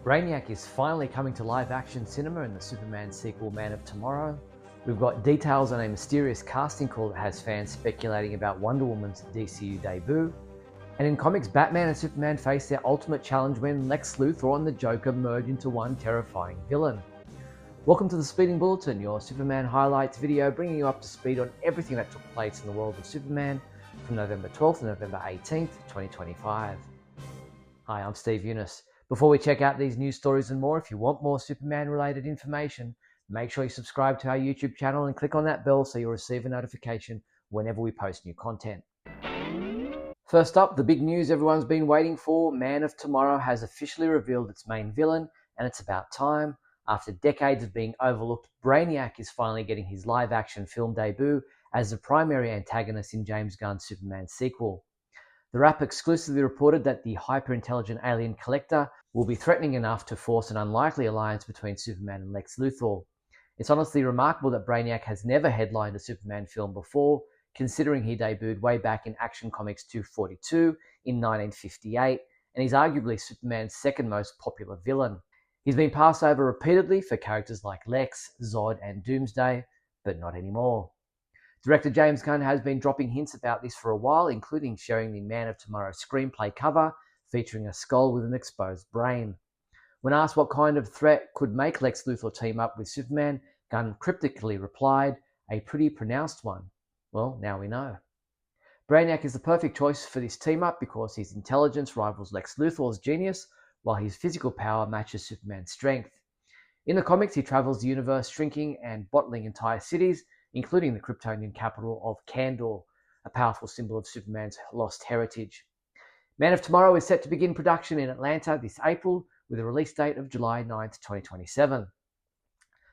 Brainiac is finally coming to live-action cinema in the Superman sequel Man of Tomorrow. We've got details on a mysterious casting call that has fans speculating about Wonder Woman's DCU debut. And in comics, Batman and Superman face their ultimate challenge when Lex Luthor and the Joker merge into one terrifying villain. Welcome to the Speeding Bulletin, your Superman highlights video, bringing you up to speed on everything that took place in the world of Superman from November 12th to November 18th, 2025. Hi, I'm Steve Younis. Before we check out these news stories and more, if you want more Superman-related information, make sure you subscribe to our YouTube channel and click on that bell so you'll receive a notification whenever we post new content. First up, the big news everyone's been waiting for. Man of Tomorrow has officially revealed its main villain, and it's about time. After decades of being overlooked, Brainiac is finally getting his live-action film debut as the primary antagonist in James Gunn's Superman sequel. The Wrap exclusively reported that the hyper-intelligent alien Collector will be threatening enough to force an unlikely alliance between Superman and Lex Luthor. It's honestly remarkable that Brainiac has never headlined a Superman film before, considering he debuted way back in Action Comics 242 in 1958, and he's arguably Superman's second most popular villain. He's been passed over repeatedly for characters like Lex, Zod, and Doomsday, but not anymore. Director James Gunn has been dropping hints about this for a while, including sharing the Man of Tomorrow screenplay cover featuring a skull with an exposed brain. When asked what kind of threat could make Lex Luthor team up with Superman, Gunn cryptically replied, "A pretty pronounced one." Well, now we know. Brainiac is the perfect choice for this team up because his intelligence rivals Lex Luthor's genius, while his physical power matches Superman's strength. In the comics, he travels the universe shrinking and bottling entire cities, including the Kryptonian capital of Kandor, a powerful symbol of Superman's lost heritage. Man of Tomorrow is set to begin production in Atlanta this April, with a release date of July 9th, 2027.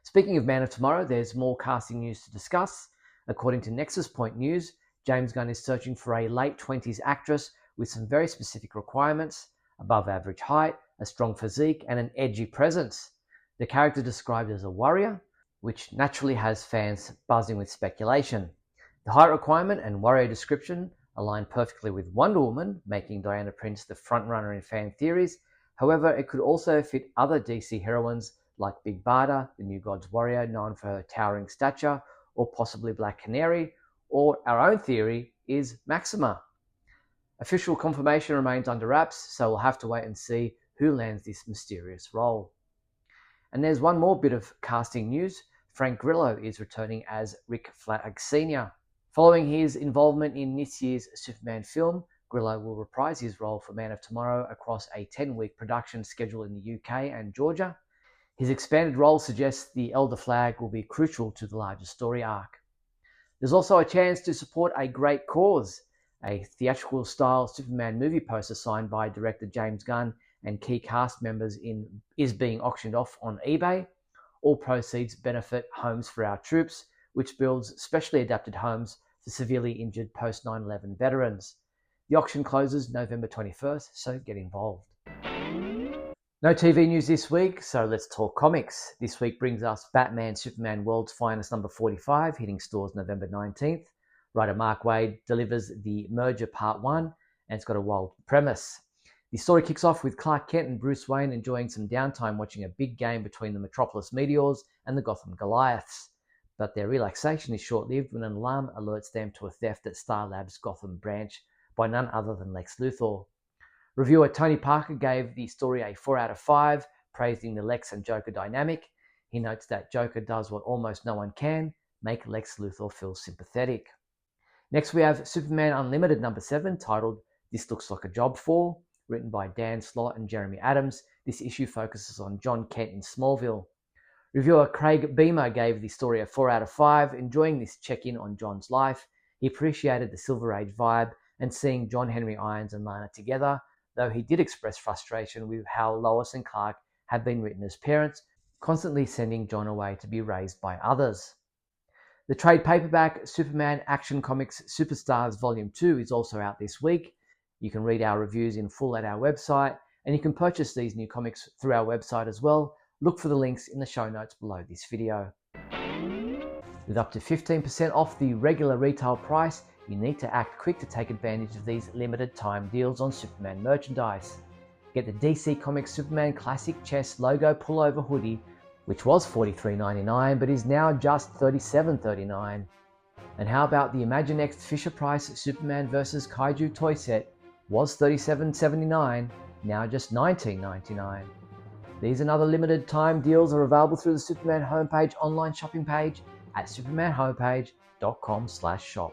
Speaking of Man of Tomorrow, there's more casting news to discuss. According to Nexus Point News, James Gunn is searching for a late 20s actress with some very specific requirements: above average height, a strong physique, and an edgy presence. The character described as a warrior, which naturally has fans buzzing with speculation. The height requirement and warrior description align perfectly with Wonder Woman, making Diana Prince the frontrunner in fan theories. However, it could also fit other DC heroines like Big Barda, the New Gods warrior known for her towering stature, or possibly Black Canary, or our own theory is Maxima. Official confirmation remains under wraps, so we'll have to wait and see who lands this mysterious role. And there's one more bit of casting news. Frank Grillo is returning as Rick Flag Sr. Following his involvement in this year's Superman film, Grillo will reprise his role for Man of Tomorrow across a 10-week production schedule in the UK and Georgia. His expanded role suggests the Elder Flag will be crucial to the larger story arc. There's also a chance to support a great cause. A theatrical-style Superman movie poster signed by director James Gunn and key cast members is being auctioned off on eBay. All proceeds benefit Homes for Our Troops, which builds specially adapted homes for severely injured post 9/11 veterans. The auction closes November 21st, so get involved. No TV news this week, so let's talk comics. This week brings us Batman Superman World's Finest number 45, hitting stores November 19th. Writer Mark Waid delivers The Merger Part 1, and it's got a wild premise. The story kicks off with Clark Kent and Bruce Wayne enjoying some downtime watching a big game between the Metropolis Meteors and the Gotham Goliaths. But their relaxation is short-lived when an alarm alerts them to a theft at Star Labs' Gotham branch by none other than Lex Luthor. Reviewer Tony Parker gave the story a 4 out of 5, praising the Lex and Joker dynamic. He notes that Joker does what almost no one can, make Lex Luthor feel sympathetic. Next we have Superman Unlimited number 7, titled This Looks Like a Job For. Written by Dan Slott and Jeremy Adams, this issue focuses on John Kent in Smallville. Reviewer Craig Beamer gave the story a 4 out of 5, enjoying this check-in on John's life. He appreciated the Silver Age vibe and seeing John Henry Irons and Lana together, though he did express frustration with how Lois and Clark had been written as parents, constantly sending John away to be raised by others. The trade paperback Superman Action Comics Superstars Volume 2 is also out this week. You can read our reviews in full at our website, and you can purchase these new comics through our website as well. Look for the links in the show notes below this video. With up to 15% off the regular retail price, you need to act quick to take advantage of these limited time deals on Superman merchandise. Get the DC Comics Superman Classic Chest logo pullover hoodie, which was $43.99 but is now just $37.39. And how about the Imaginext Fisher-Price Superman vs. Kaiju toy set? Was $37.79, now just $19.99. These and other limited time deals are available through the Superman homepage online shopping page at supermanhomepage.com/shop.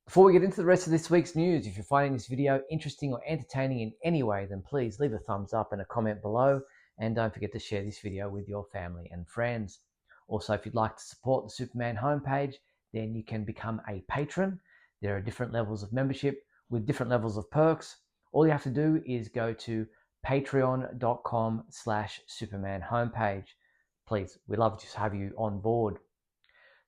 Before we get into the rest of this week's news, if you're finding this video interesting or entertaining in any way, then please leave a thumbs up and a comment below, and don't forget to share this video with your family and friends. Also, if you'd like to support the Superman homepage, then you can become a patron. There are different levels of membership with different levels of perks. All you have to do is go to patreon.com/Superman homepage. Please, we'd love to have you on board.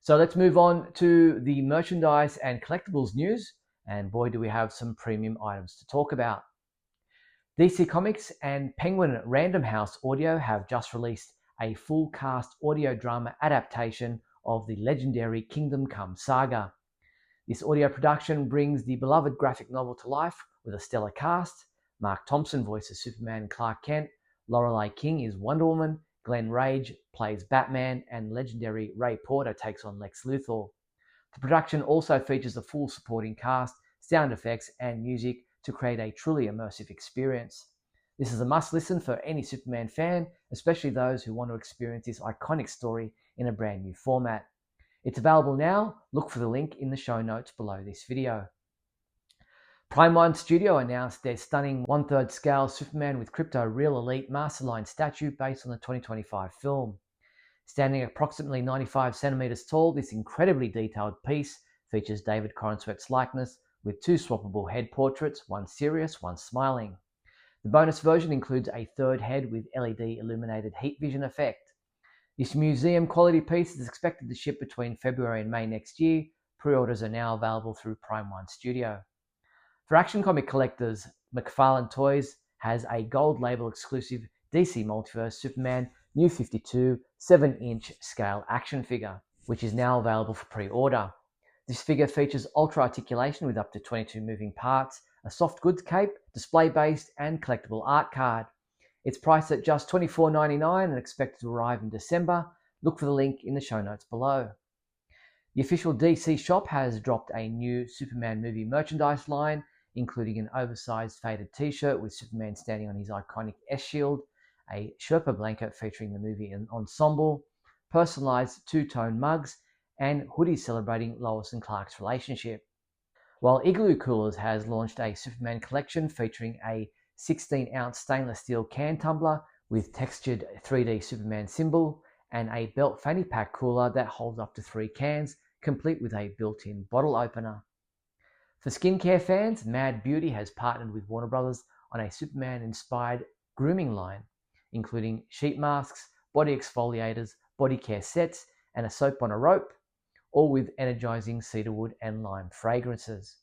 So let's move on to the merchandise and collectibles news. And boy, do we have some premium items to talk about. DC Comics and Penguin Random House Audio have just released a full cast audio drama adaptation of the legendary Kingdom Come saga. This audio production brings the beloved graphic novel to life with a stellar cast. Mark Thompson voices Superman and Clark Kent, Lorelei King is Wonder Woman, Glenn Rage plays Batman, and legendary Ray Porter takes on Lex Luthor. The production also features a full supporting cast, sound effects, and music to create a truly immersive experience. This is a must-listen for any Superman fan, especially those who want to experience this iconic story in a brand new format. It's available now. Look for the link in the show notes below this video. Prime One Studio announced their stunning 1/3 scale Superman with Crypto Real Elite Masterline statue based on the 2025 film. Standing approximately 95 centimeters tall, this incredibly detailed piece features David Corenswet's likeness with two swappable head portraits, one serious, one smiling. The bonus version includes a third head with LED illuminated heat vision effect. This museum quality piece is expected to ship between February and May next year. Pre-orders are now available through Prime One Studio. For action comic collectors, McFarlane Toys has a gold label exclusive DC Multiverse Superman New 52 7-inch scale action figure, which is now available for pre-order. This figure features ultra articulation with up to 22 moving parts, a soft goods cape, display-based and collectible art card. It's priced at just $24.99 and expected to arrive in December. Look for the link in the show notes below. The official DC shop has dropped a new Superman movie merchandise line, including an oversized faded t-shirt with Superman standing on his iconic S-shield, a Sherpa blanket featuring the movie ensemble, personalized two-tone mugs, and hoodies celebrating Lois and Clark's relationship. While Igloo Coolers has launched a Superman collection featuring a 16-ounce stainless steel can tumbler with textured 3D Superman symbol and a belt fanny pack cooler that holds up to 3 cans, complete with a built-in bottle opener. For skincare fans, Mad Beauty has partnered with Warner Bros. On a Superman-inspired grooming line, including sheet masks, body exfoliators, body care sets, and a soap on a rope, all with energizing cedarwood and lime fragrances.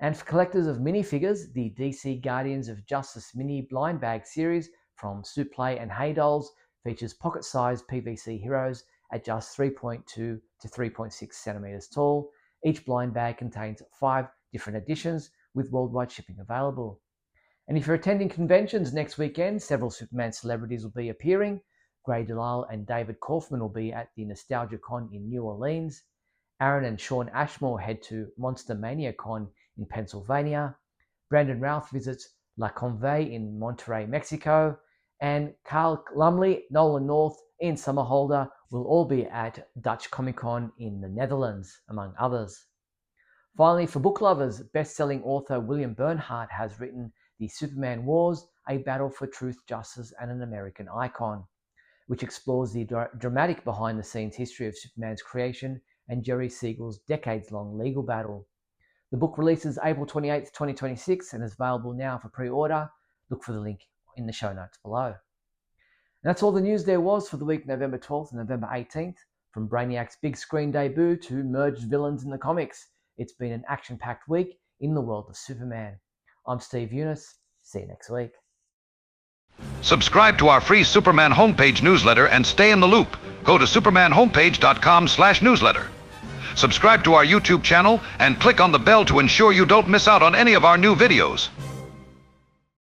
And for collectors of minifigures, the DC Guardians of Justice mini blind bag series from Supplay and Hey Dolls features pocket-sized PVC heroes at just 3.2 to 3.6 centimeters tall. Each blind bag contains 5 different editions with worldwide shipping available. And if you're attending conventions next weekend, several Superman celebrities will be appearing. Grey DeLisle and David Kaufman will be at the Nostalgia Con in New Orleans. Aaron and Sean Ashmore head to Monster Mania Con in Pennsylvania. Brandon Routh visits La Convey in Monterrey, Mexico. And Carl Lumley, Nolan North, Ian Somerhalder will all be at Dutch Comic Con in the Netherlands, among others. Finally, for book lovers, best-selling author William Bernhardt has written The Superman Wars, A Battle for Truth, Justice, and an American Icon, which explores the dramatic behind-the-scenes history of Superman's creation and Jerry Siegel's decades-long legal battle. The book releases April 28, 2026 and is available now for pre-order. Look for the link in the show notes below. And that's all the news there was for the week November 12th and November 18th. From Brainiac's big screen debut to merged villains in the comics, it's been an action-packed week in the world of Superman. I'm Steve Younis. See you next week. Subscribe to our free Superman homepage newsletter and stay in the loop. Go to supermanhomepage.com/newsletter. Subscribe to our YouTube channel and click on the bell to ensure you don't miss out on any of our new videos.